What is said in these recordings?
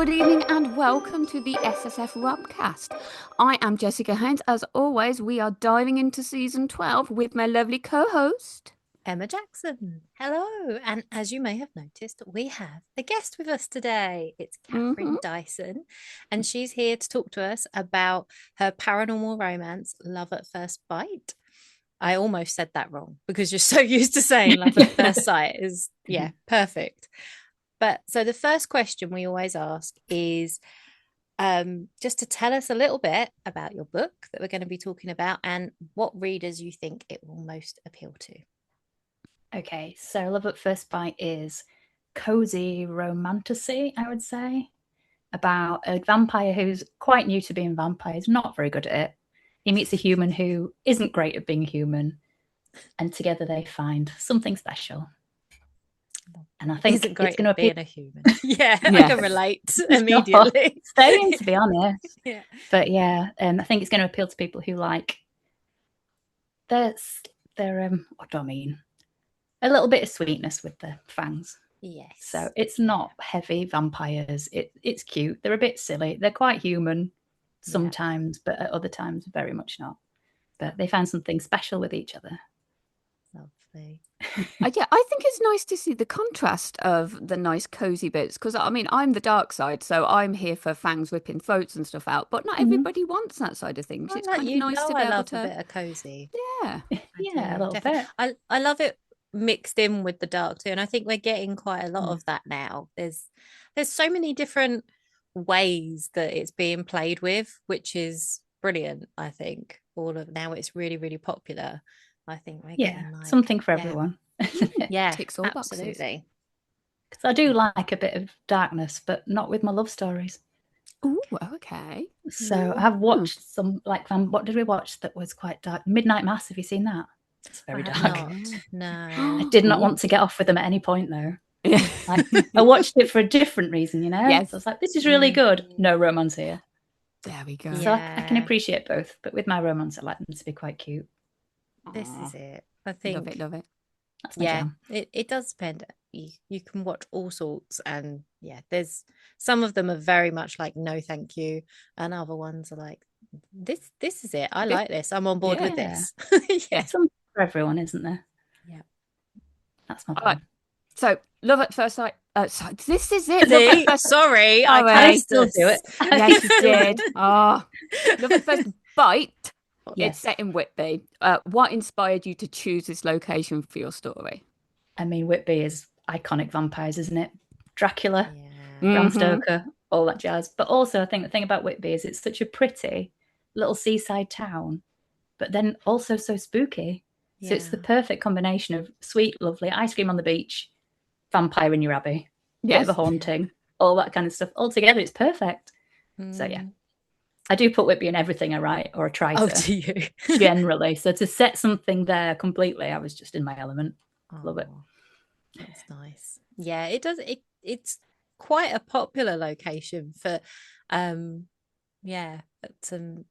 good evening and welcome to the SSF Robcast. I am Jessica Haynes. As always, we are diving into season 12 with my lovely co-host, Emma Jackson. Hello. And as you may have noticed, we have a guest with us today. It's Mhm. Katherine Dyson, and she's here to talk to us about her paranormal romance, Love at First Bite. I almost said that wrong because you're so used to saying love at first sight is, perfect. But so the first question we always ask is just to tell us a little bit about your book that we're going to be talking about and what readers you think it will most appeal to. Okay, so Love at First Bite is cosy romantasy, I would say, about a vampire who's quite new to being vampires, not very good at it. He meets a human who isn't great at being human, and together they find something special. And I think isn't great it's going to being appeal. a human. Yeah, I Yes. can relate immediately. Same, to be honest. Yeah. But yeah, I think it's going to appeal to people who like they're what do I mean? A little bit of sweetness with the fangs. Yes. So it's not heavy vampires. It's cute. They're a bit silly. They're quite human sometimes, but at other times, very much not. But they find something special with each other. Lovely. Yeah, I think it's nice to see the contrast of the nice cozy bits because I mean I'm the dark side, so I'm here for fangs whipping throats and stuff out. But not everybody wants that side of things. It's kind of nice to be I able love to. a bit of cozy. Yeah, Yeah, a little Definitely. bit. I love it mixed in with the dark too, and I think we're getting quite a lot Mm. of that now. There's so many different ways that it's being played with, which is brilliant. I think all of now it's really, really popular. I think we're Yeah, getting like something for everyone. yeah, ticks all boxes. absolutely. Because I do like a bit of darkness, but not with my love stories. Oh, okay. So I've watched some what did we watch that was quite dark? Midnight Mass. Have you seen that? It's very I have dark. not. No. I did not Ooh. want to get off with them at any point though. Yeah. Like, I watched it for a different reason, Yes. So I was like, this is really good. No romance here. There we go. So I can appreciate both, but with my romance, I like them to be quite cute. This is it. I Love think it, love it. That's my jam. it does depend. You can watch all sorts, and there's some of them are very much like no thank you, and other ones are like this is it. I like this. I'm on board with this. Yeah, some for everyone, isn't there? Yeah. That's my All right. plan. So, love at first sight. Sorry, this is it. See? Love at first. Sorry, I I can't still do it. Yes, you did. Oh, love at first bite. Yes. It's set in Whitby. What inspired you to choose this location for your story? I mean, Whitby is iconic vampires, isn't it? Dracula, Yeah. Bram Stoker, all that jazz. But also, I think the thing about Whitby is it's such a pretty little seaside town, but then also so spooky. So it's the perfect combination of sweet, lovely ice cream on the beach, vampire in your abbey, bit of a haunting, all that kind of stuff. All together, it's perfect. So yeah, I do put Whitby in everything I write or I try to. Oh, do you? Generally. So to set something there completely, I was just in my element. Love it. That's nice. Yeah, it does. It's quite a popular location for, some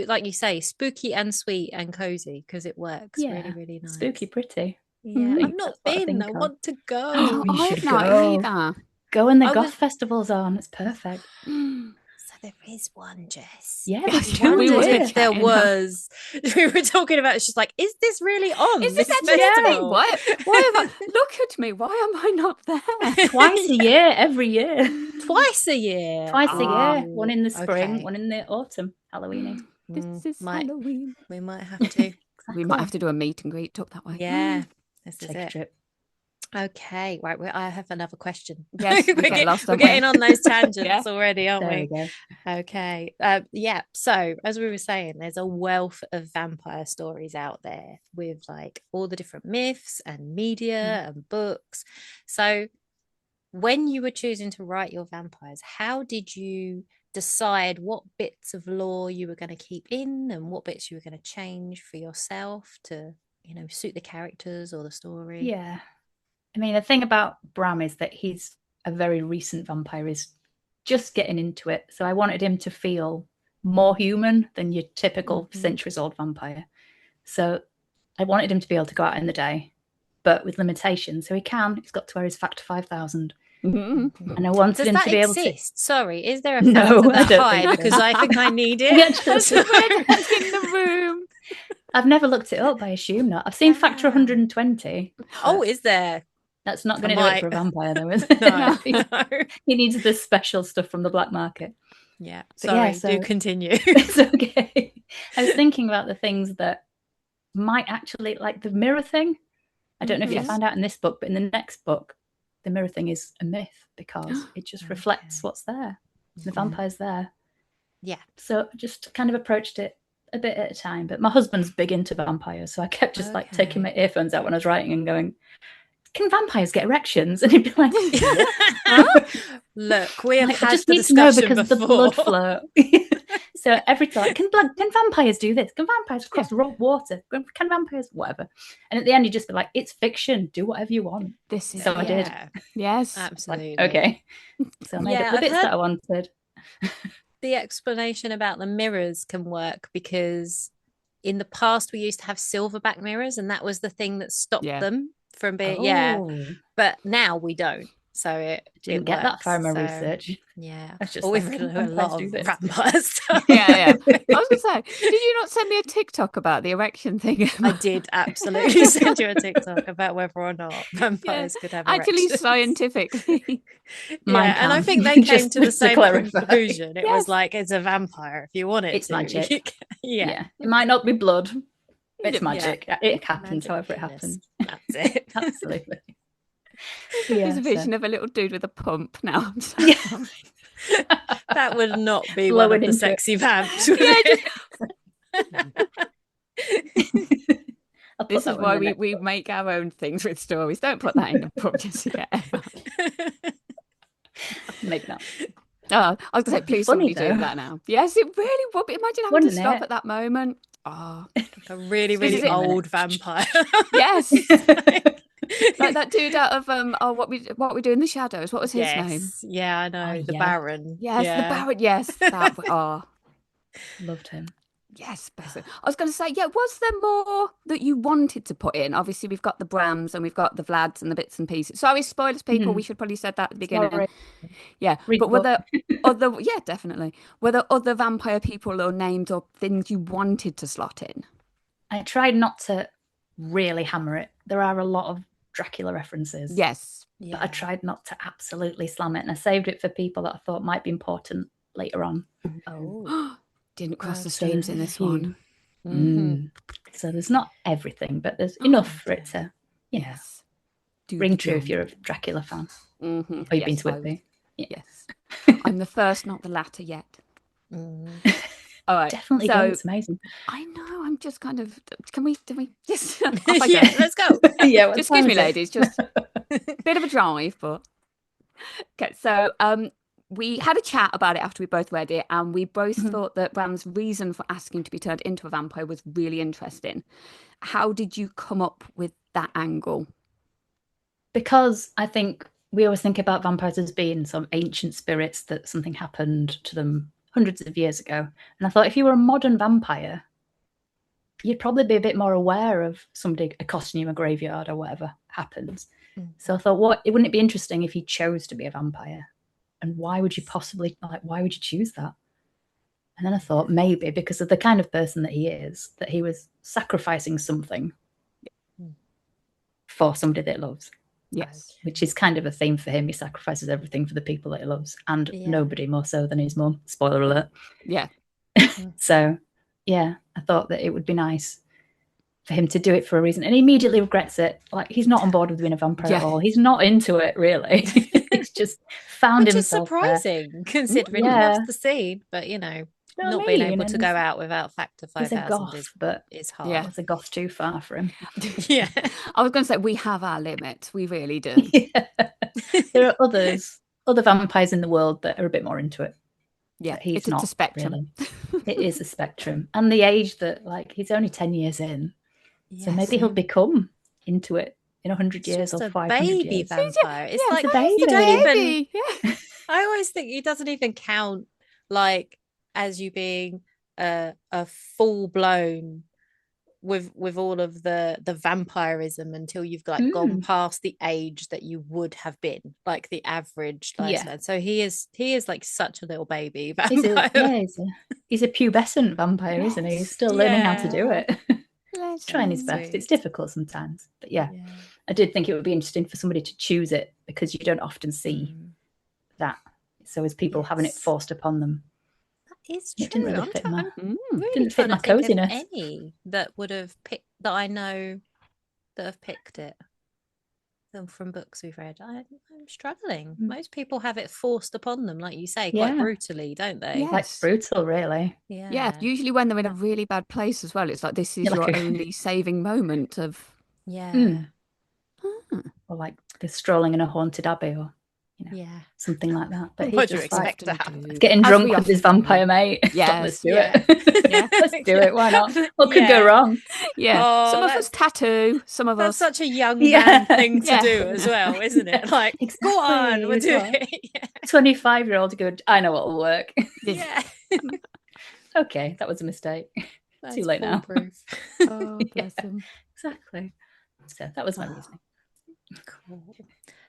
like you say, spooky and sweet and cozy because it works really, really nice. Spooky, pretty. Yeah, I've not been. I want to go. Oh, you I've should not go. either. Go when the goth festival's on. It's perfect. So there is one, Jess. Yeah, Yes, there's we two. were If there chatting. was, we were talking about. She's like, "Is this really on? Is this actually a thing? Why have I look at me? Why am I not there? Twice a year, every year. Twice a year. Twice a year. One in the spring, okay. one in the autumn. Halloweeny. This is Halloween. We might have to. We might have to do a meet and greet up that way. Yeah, this is Take a it. trip. Okay, right. I have another question. Yes, we're we're getting on those tangents already, aren't There we? we go. Okay. So as we were saying, there's a wealth of vampire stories out there with like all the different myths and media and books. So when you were choosing to write your vampires, how did you decide what bits of lore you were going to keep in and what bits you were going to change for yourself to, suit the characters or the story? Yeah. I mean, the thing about Bram is that he's a very recent vampire, is just getting into it. So I wanted him to feel more human than your typical centuries-old vampire. So I wanted him to be able to go out in the day, but with limitations. So he's got to wear his Factor 5000. Mhm. And I wanted Does him that to be able to. exist? Sorry, is there a No, factor I that don't high? think so. Because I think I need it. Yeah, just- That's the word that's in the room. I've never looked it up, I assume not. I've seen factor Ah. 120. Oh, but is there? that's not I going to do it might. for a vampire, though, is it? No, he, no. he needs the special stuff from the black market. Yeah. But yeah, Sorry, do continue. It's okay. I was thinking about the things that might actually, like the mirror thing. I don't know if you Yes. found out in this book, but in the next book, the mirror thing is a myth because it just reflects what's there. The vampire's there. Yeah. So I just kind of approached it a bit at a time. But my husband's big into vampires, so I kept just like taking my earphones out when I was writing and going, "Can vampires get erections?" And he'd be like, Look, we have like, I had just the need to know discussion because before. the blood flow. So every time, can vampires do this? Can vampires cross water? Can vampires whatever? And at the end, you just be like, "It's fiction. Do whatever you want." This is So I did. Yes. Absolutely. Like, okay. So I made up the I've bits heard that I wanted. the explanation about the mirrors can work because in the past we used to have silverback mirrors, and that was the thing that stopped them from being but now we don't. So it Didn't get that far in my research. Yeah. That's just We've like, read a vampires lot do of this. vampire stuff. Yeah. I was gonna say, did you not send me a TikTok about the erection thing? I did absolutely send you a TikTok about whether or not vampires could have actually erections. scientifically. And I think they came to the same conclusion. It was like, it's a vampire if you want it it's to. magic. Yeah. It might not be blood. It's magic. It happens Magic however it penis. happens. That's it. Absolutely. There's a vision of a little dude with a pump now. I'm so sorry. That would not be Blowing one of the into sexy it. vamps. This is why we make our own things with stories. Don't put that in the book just yet. Maybe not. Oh, I was going to say, please Funny, somebody do that now. Yes, it really would. Imagine having Wouldn't to stop it? at that moment. Oh, A really, really old vampire. Yes. Like that dude out of what we do in the shadows. What was his name? Yeah, I know. The Baron. Yes, the Baron. Yes, that. Loved him. Yes, I was going to say, was there more that you wanted to put in? Obviously, we've got the Brams and we've got the Vlads and the bits and pieces. Sorry, spoilers, people. We should probably said that at the beginning. Sorry. Yeah, but were there other? Yeah, definitely. Were there other vampire people or names or things you wanted to slot in? I tried not to really hammer it. There are a lot of Dracula references. Yes. But I tried not to absolutely slam it, and I saved it for people that I thought might be important later on. Oh. Didn't cross the streams in this one. So there's not everything, but there's enough for it to, yes, ring true if you're a Dracula fan. Or you've been to Whitby. Yes. I'm the first, not the latter yet. All right. Definitely go. It's amazing. I know. I'm just kind of. Can we just? Let's go. Just excuse me, ladies. Just a bit of a drive, but okay. So we had a chat about it after we both read it, and we both thought that Bram's reason for asking to be turned into a vampire was really interesting. How did you come up with that angle? Because I think we always think about vampires as being some ancient spirits that something happened to them hundreds of years ago. And I thought if you were a modern vampire, you'd probably be a bit more aware of somebody accosting you in a graveyard or whatever happens. So I thought, wouldn't it be interesting if you chose to be a vampire? And why would you why would you choose that? And then I thought maybe because of the kind of person that he is, that he was sacrificing something for somebody that he loves. Yes. Which is kind of a theme for him. He sacrifices everything for the people that he loves, and nobody more so than his mum. Spoiler alert. Yeah. So, yeah, I thought that it would be nice for him to do it for a reason. And he immediately regrets it. Like, he's not on board with being a vampire at all. He's not into it, really. He's just found himself Which is surprising, considering he loves the scene. But, not being able to go out without Factor 5000 he's a goth, but it's hard. Yeah, it's a goth too far for him. Yeah. I was going to say, we have our limits. We really do. There are other vampires in the world that are a bit more into it. Yeah, it's a spectrum. Really. It is a spectrum. And the age that, he's only 10 years in. Yes. So maybe he'll become into it in 100 years or 500 baby years. Vampire. It's like a baby. You don't even. Yeah. I always think he doesn't even count as you being a full blown with all of the vampirism until you've like gone past the age that you would have been, like the average lifespan. So he is like such a little baby vampire. He's a pubescent vampire, isn't he? He's still learning how to do it. He's trying his best. It's difficult sometimes, but I did think it would be interesting for somebody to choose it, because you don't often see that. So as people having it forced upon them. It's true. It didn't really fit my, really didn't fit my coziness. Any that would have picked, that I know that have picked it from books we've read. I'm struggling. Most people have it forced upon them, like you say, quite brutally, don't they? Yes. Like brutal, really. Yeah. Usually when they're in a really bad place as well, it's like this is your only saving moment of. Or like they're strolling in a haunted abbey, or something like that. But he's just like getting drunk with his vampire mate. Let's do it. Let's do it. Why not? What could go wrong? Some of us tattoo, some of us. That's such a young man thing to do as well, isn't it? Like, go on, we'll do it. 25-year-old good. I know what'll work. Okay, that was a mistake. Too late now. Oh, bless him. Exactly. So that was my reasoning. Cool.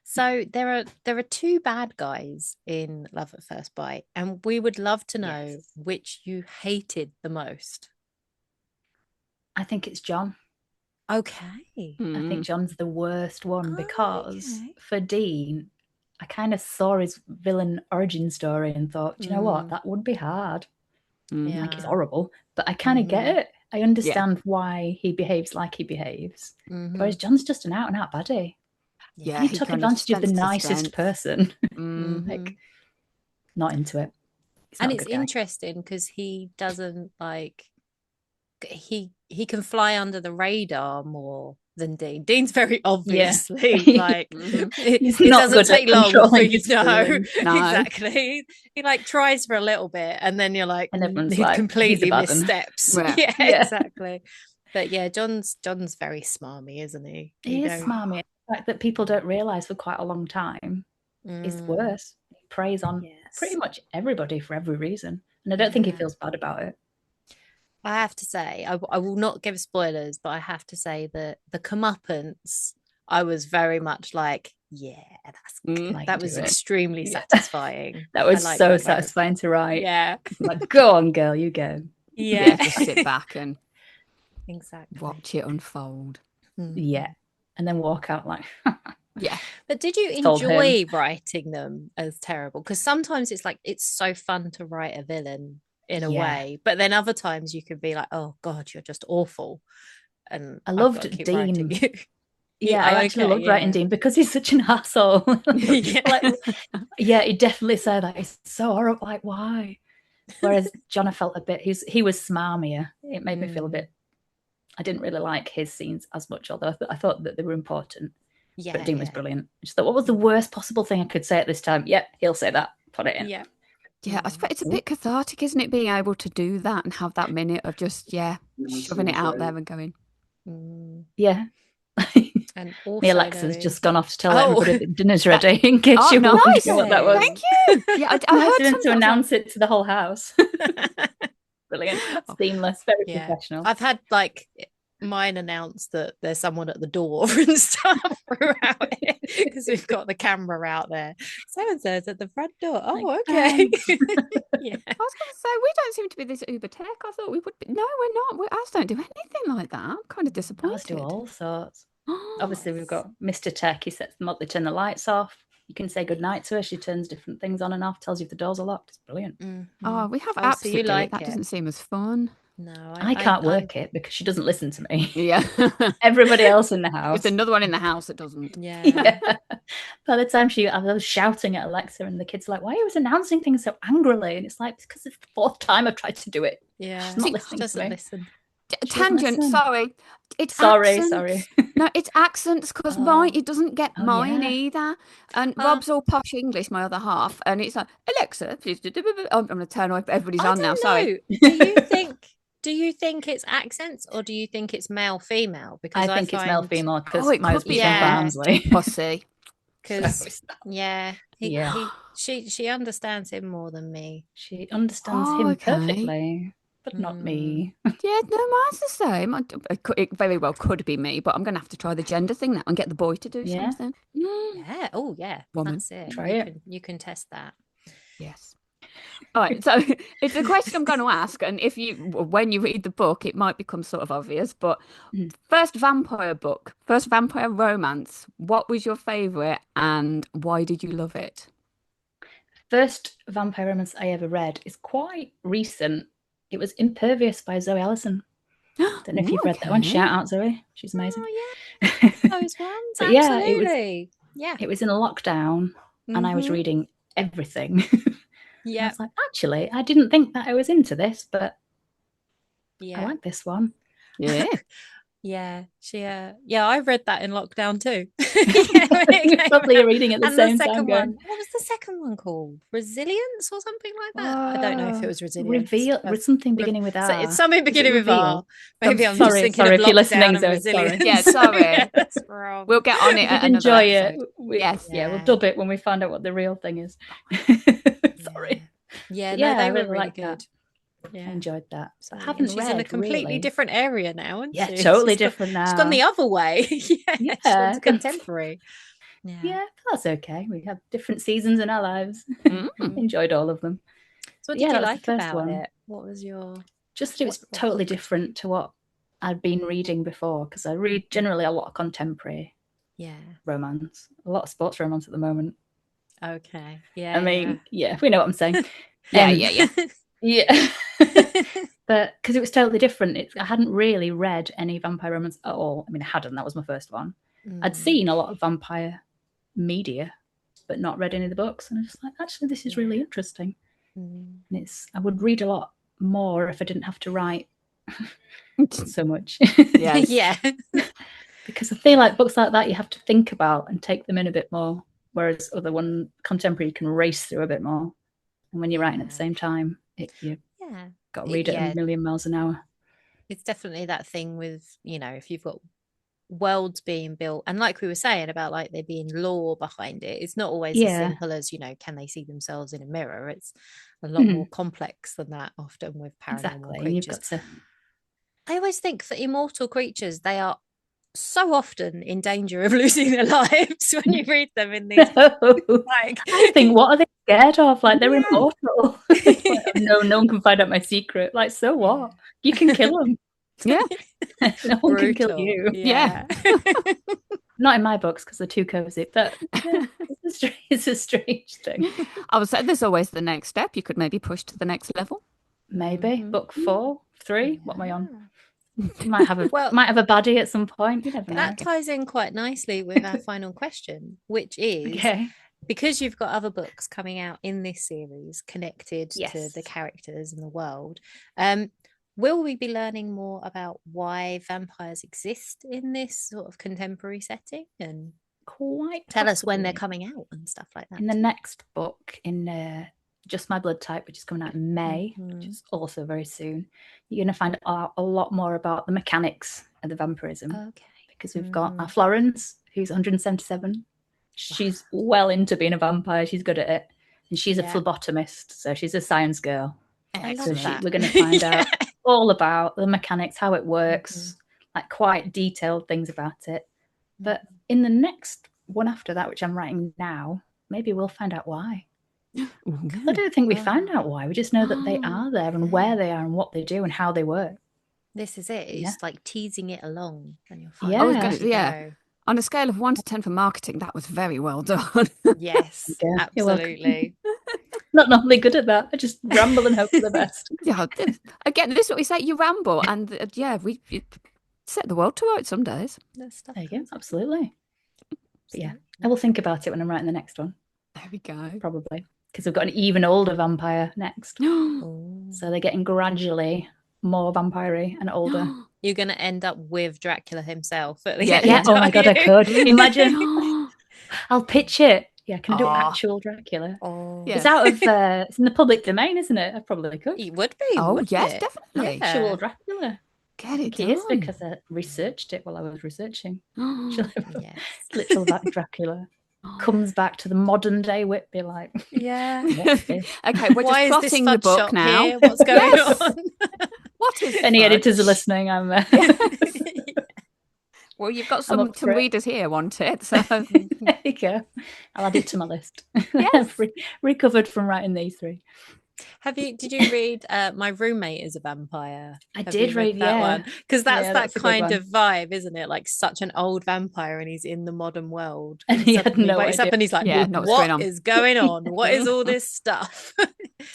So there are two bad guys in Love at First Bite, and we would love to know which you hated the most. I think it's John. Okay. I think John's the worst one, because for Dean, I kind of saw his villain origin story and thought, do you know what? That would be hard. Like, it's horrible, but I kind of get it. I understand why he behaves like he behaves. Whereas John's just an out-and-out baddie. He took advantage of the nicest person. Like, not into it. And it's interesting because he doesn't like, he can fly under the radar more than Dean. Dean's very obviously like he's it not doesn't take long for you to know. No. Exactly. He like tries for a little bit, and then you're like, and everyone's he like, completely missteps. Yeah. Exactly. But John's very smarmy, isn't he? He is smarmy. The fact that people don't realise for quite a long time is worse. He preys on pretty much everybody for every reason, and I don't think he feels bad about it. I have to say, I will not give spoilers, but I have to say that the comeuppance, I was very much like, that was extremely satisfying. That was so satisfying to write. Like, go on, girl, you go. Just sit back and watch it unfold. And then walk out like But did you enjoy writing them as terrible? Because sometimes it's like, it's so fun to write a villain in a way, but then other times you could be like, oh god, you're just awful. And I loved Dean. I actually loved writing Dean because he's such an asshole. He definitely said that it's so horrible, like, why? Whereas John, I felt a bit, he was smarmier. It made me feel a bit, I didn't really like his scenes as much, although I thought that they were important. But Dean was brilliant. I just thought, what was the worst possible thing I could say at this time? He'll say that. Put it in. Yeah, I suppose it's a bit cathartic, isn't it, being able to do that and have that minute of just, shoving it out there and going. And also, the Alexa's just gone off to tell everybody that dinner's ready, in case you were wondering what that was. Thank you. Yeah, I heard to announce it to the whole house. Brilliant. Seamless, very professional. I've had like mine announced that there's someone at the door and stuff throughout it, because we've got the camera out there. So-and-so's at the front door. Oh, okay. I was going to say, we don't seem to be this uber tech. I thought we would be. No, we're not. Ours don't do anything like that. I'm kind of disappointed. Ours do all sorts. Obviously, we've got Mr. Tech. He sets them up. They turn the lights off. You can say goodnight to her. She turns different things on and off, tells you if the doors are locked. It's brilliant. Oh, we have apps that do it. That doesn't seem as fun. No, I can't work it because she doesn't listen to me. Yeah. Everybody else in the house. There's another one in the house that doesn't. Yeah. By the time I was shouting at Alexa, and the kids are like, why are you always announcing things so angrily? And it's like, because it's the fourth time I've tried to do it. Yeah. She's not listening doesn't to me. listen. Tangent, sorry. Sorry. No, it's accents, because it doesn't get mine either. And Rob's all posh English, my other half, and it's like, Alexa, please do. I'm going to turn off. Everybody's on now. Sorry. Do you think it's accents, or do you think it's male female? Because I think it's male female, because it could be Barnsley. Pussy. Because she understands him more than me. She understands him perfectly. but not me. Yeah, no, mine's the same. It very well could be me, but I'm going to have to try the gender thing now and get the boy to do something. Yeah. Oh, yeah. Woman. That's it. Try You can test that. Yes. All right, so it's a question I'm going to ask, and when you read the book, it might become sort of obvious, but first vampire romance, what was your favourite and why did you love it? First vampire romance I ever read is quite recent. It was Impervious by Zoe Allison. Don't know if you've read that one. Shout out, Zoe. She's amazing. Oh, yeah. Those ones. Absolutely. It was in a lockdown and I was reading everything. Yeah. I was like, actually, I didn't think that I was into this, but I like this one. Yeah. Yeah, I read that in lockdown too. We probably are reading at the same time. What was the second one called? Resilience or something like that? I don't know if it was Resilience. With something beginning with R. It's something beginning with R. Maybe I'm sorry, just thinking sorry of if you're listening. Sorry. Yeah, sorry. Yeah, that's wrong. We'll get on it. Enjoy it. Yes. Yeah, we'll dub it when we find out what the real thing is. Sorry. Yeah, no, they were really good. That. Yeah. I enjoyed that. So I haven't she's read in a completely different area now, isn't she? Totally different now. She's gone the other way. She's gone contemporary. Yeah, that's okay. We have different seasons in our lives. Enjoyed all of them. So what did you like about it? What was your... Just that it was totally different to what I'd been reading before, because I read generally a lot of contemporary romance, a lot of sports romance at the moment. Okay. Yeah. I mean, we know what I'm saying. Yeah. But because it was totally different, I hadn't really read any vampire romance at all. I mean, I hadn't. That was my first one. I'd seen a lot of vampire media, but not read any of the books. And I was just like, actually, this is really interesting. And I would read a lot more if I didn't have to write so much. Yeah. Because I feel like books like that you have to think about and take them in a bit more, whereas other one contemporary you can race through a bit more. And when you're writing at the same time, you got to read it a million miles an hour. It's definitely that thing with, if you've got worlds being built, and like we were saying about like there being lore behind it, it's not always as simple as, can they see themselves in a mirror? It's a lot more complex than that often with paranormal creatures. I always think for immortal creatures, they are so often in danger of losing their lives when you read them in these I think, what are they scared of? Like, they're immortal. No one can find out my secret. Like, so what? You can kill them. Yeah. No one can kill you. Yeah. Not in my books because they're too cozy, but it's a strange thing. I would say there's always the next step. You could maybe push to the next level. Maybe. Book 4, 3. What am I on? Might have a baddie at some point. You never know. That ties in quite nicely with our final question, which is because you've got other books coming out in this series connected to the characters and the world. Will we be learning more about why vampires exist in this sort of contemporary setting, and tell us when they're coming out and stuff like that? In the next book, in Just My Blood Type, which is coming out in May, which is also very soon, you're going to find out a lot more about the mechanics of the vampirism. Okay. Because we've got Florence, who's 177. She's well into being a vampire. She's good at it. And she's a phlebotomist, so she's a science girl. I love that. We're going to find out all about the mechanics, how it works, like quite detailed things about it. But in the next one after that, which I'm writing now, maybe we'll find out why. I don't think we find out why. We just know that they are there and where they are and what they do and how they work. This is it. It's like teasing it along. And you'll find On a scale of 1 to 10 for marketing, that was very well done. Yes, absolutely. Not normally good at that. I just ramble and hope for the best. Again, this is what we say. You ramble, and we set the world to rights some days. There you go. Absolutely. But I will think about it when I'm writing the next one. There we go. Probably. Because we've got an even older vampire next. So they're getting gradually more vampire-y and older. You're going to end up with Dracula himself at the end. Yeah. Oh my God, I could. Imagine. I'll pitch it. Yeah, can I do actual Dracula? It's out of it's in the public domain, isn't it? I probably could. It would be. Yes, definitely. Actual Dracula. Get it done. It is because I researched it while I was researching. Literal Dracula comes back to the modern day Whitby, yeah. Okay, we're just plotting the book now. Here? What's going on? What is Any fudge? editors are listening, I'm Well, you've got I'm some up for it. readers here want it, so There you go. I'll add it to my list. Yes. Recovered from writing these 3. Did you read My Roommate is a Vampire? I Have did you read read, that yeah. one? Because that's Yeah, that that's a good kind one. of vibe, isn't it? Like such an old vampire and he's in the modern world. And he had suddenly no wakes up idea. and he's like, Yeah, not what's going on. what is going on? What is all this stuff?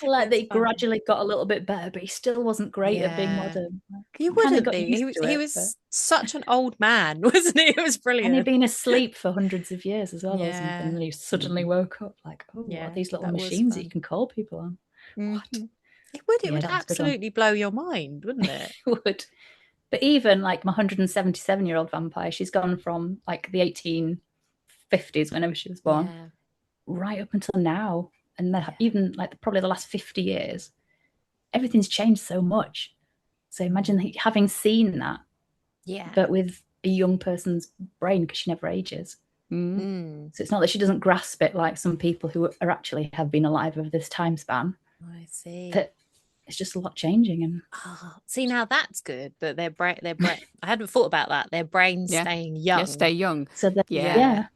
Like they It's funny. gradually got a little bit better, but he still wasn't great at being Yeah. modern. Like, He kinda wouldn't got be. used to He it, was such an old man, wasn't he? It was and he'd brilliant. been asleep for hundreds of years as well, or something. Yeah. And then he suddenly woke up like, oh, what Yeah, are these little that was machines that fun. you can call people on? What? Mhm. It would Yeah, that was a good one. absolutely blow your mind, wouldn't it? It would. But even like my 177-year-old vampire, she's gone from like the 1850s, whenever she was born, Yeah. right up until now. And then Yeah. even like probably the last 50 years, everything's changed so much. So imagine having seen that, Yeah. but with a young person's brain, because she never ages. Mm. So it's not that she doesn't grasp it like some people who are actually have been alive over this time span. I see. That it's just a lot changing. And see, now that's good. That their brain. I hadn't thought about that. Their brains staying young. Yeah, stay young. so that Yeah.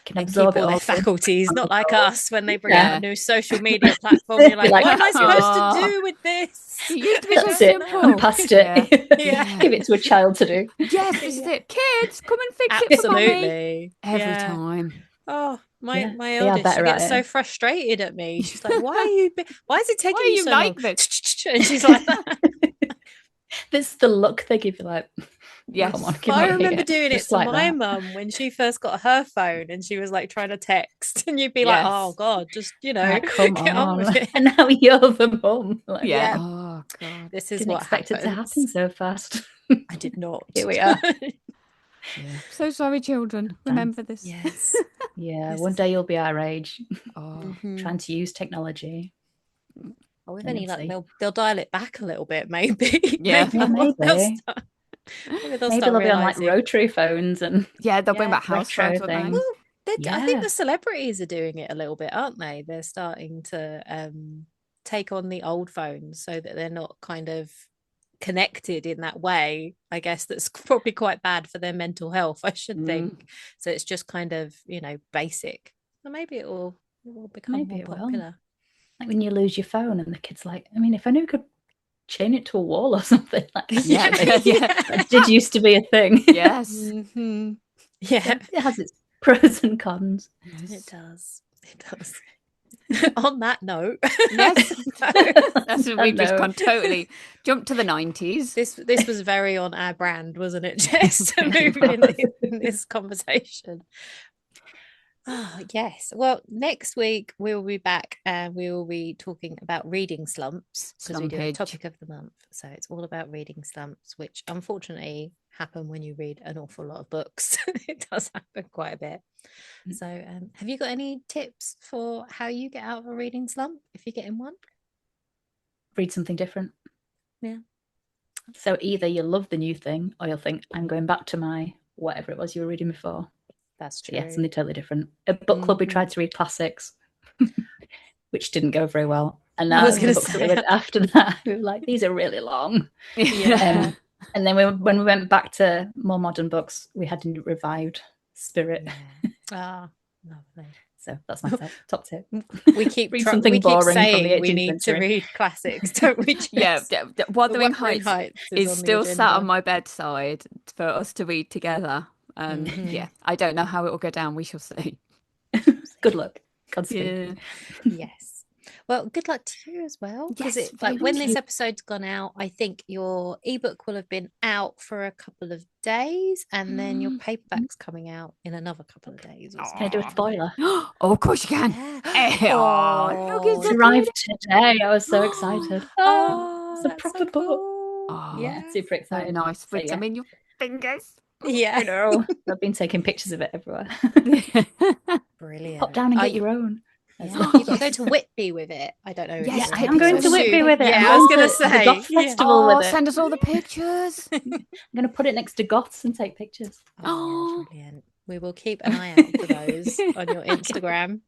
can And absorb keep all it their all. faculties, not like us when they bring Yeah. out a new social media platform. You're like, Like, what am I supposed "Oh, to do with this? it used to be so That's it. simple." I'm past it. Yeah. Give it to a child to do. Yes, this is it. Kids, come and fix it for mommy. Absolutely. Every time. Oh, my Yeah, my they are eldest, she better at gets so it. frustrated at me. She's like, why is it taking Why are you you so like long? this? And she's like that. This is the look they give you, like, Yes. come on, give I me remember here. doing it Just to like my that. mum when she first got her phone and she was like trying to text, and you'd be like, Yes. oh God, just Like, come get on with on. it. And now you're the mum. Like, Yeah. Yeah. Oh God. This is didn't what expect it to happen happens. so fast. I did not. Here we are. Yeah. So sorry, children. Remember this. Yes. Yeah, This one is- day you'll be our age, Oh. Mhm. trying to use technology. Oh, with And any you'll luck, see. they'll dial it back a little bit, maybe. Yeah. Yeah, maybe. Maybe Maybe they'll they'll be on like realising. rotary phones and Yeah, they'll bring Yeah, back house retro phones, won't they? things. Well, I think Yeah. the celebrities are doing it a little bit, aren't they? They're starting to take on the old phones so that they're not kind of connected in that way. I guess that's probably quite bad for their mental health, I should think. So it's just kind of, basic. So maybe it will become Maybe more it will. popular. Like when you lose your phone and the kid's like, I mean, if I knew we could chain it to a wall or something like that. Yeah. It did used to be a thing. Yes. Mhm. Yeah, It has its pros and cons. it does. It does. On that note, Yes. That's I we've just know. gone totally jumped to the 90s. this was very on our brand, wasn't it, Jess, to move in this conversation. Oh, yes. Well, next week we will be back and we will be talking about reading slumps because we do a Slumpage. topic of the month. So it's all about reading slumps, which unfortunately happen when you read an awful lot of books. It does happen quite a bit. So have you got any tips for how you get out of a reading slump if you get in one? Read something different. Yeah. So either you love the new thing or you'll think, I'm going back to my whatever it was you were reading before. That's true. Yeah, something totally different. At book club, we tried to read classics, which didn't go very well. And I now was the gonna books that we say. read after that, we were like, these are really long. Yeah. And then when we went back to more modern books, we had a revived spirit. Ah, lovely. So that's my top tip. We keep Read try- something we keep boring from the saying we 18th need to century. read classics, don't we? Jess? Yeah, Wuthering Wuthering Heights is is on the still sat agenda. on my bedside for us to read together. And yeah, I don't know how it will go down. We shall see. Good luck. Godspeed. Yes. Well, good luck to you as well. Because Yes, like when thank this you. episode's gone out, I think your ebook will have been out for a couple of days, and then your paperback's coming out in another couple of days. Or Can I do a spoiler? Oh, of course you can. Yeah. Oh, look, It's it's so arrived today. I was so excited. Oh, it's a that's proper so book. cool. Oh, Yeah. Super so excited. nice. So, With yeah. them in your fingers. Yeah. I know. I've been taking pictures of it everywhere. Brilliant. Pop down and get your own. Yeah. You've got to go to Whitby with it. I don't know. Yes, I am going to Whitby with it. Yeah, I'm I was going going to to say. the Goth Festival Oh, with it. send us all the pictures. I'm going to put it next to Goths and take pictures. Oh, brilliant. We will keep an eye out for those on your Instagram.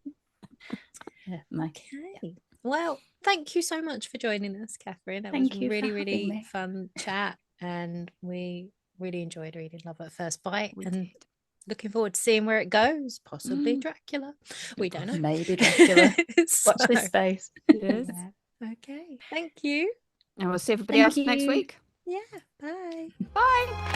Yeah, Okay. Well, thank you so much for joining us, Catherine. That Thank was you for really, having really me. fun chat, and we really enjoyed reading Love at First Bite. We and did. looking forward to seeing where it goes. Possibly Dracula. We don't know. Maybe Dracula. Watch this space. Yes. Okay. Thank you. And we'll see everybody else Thank next you. week. Yeah. Bye. Bye.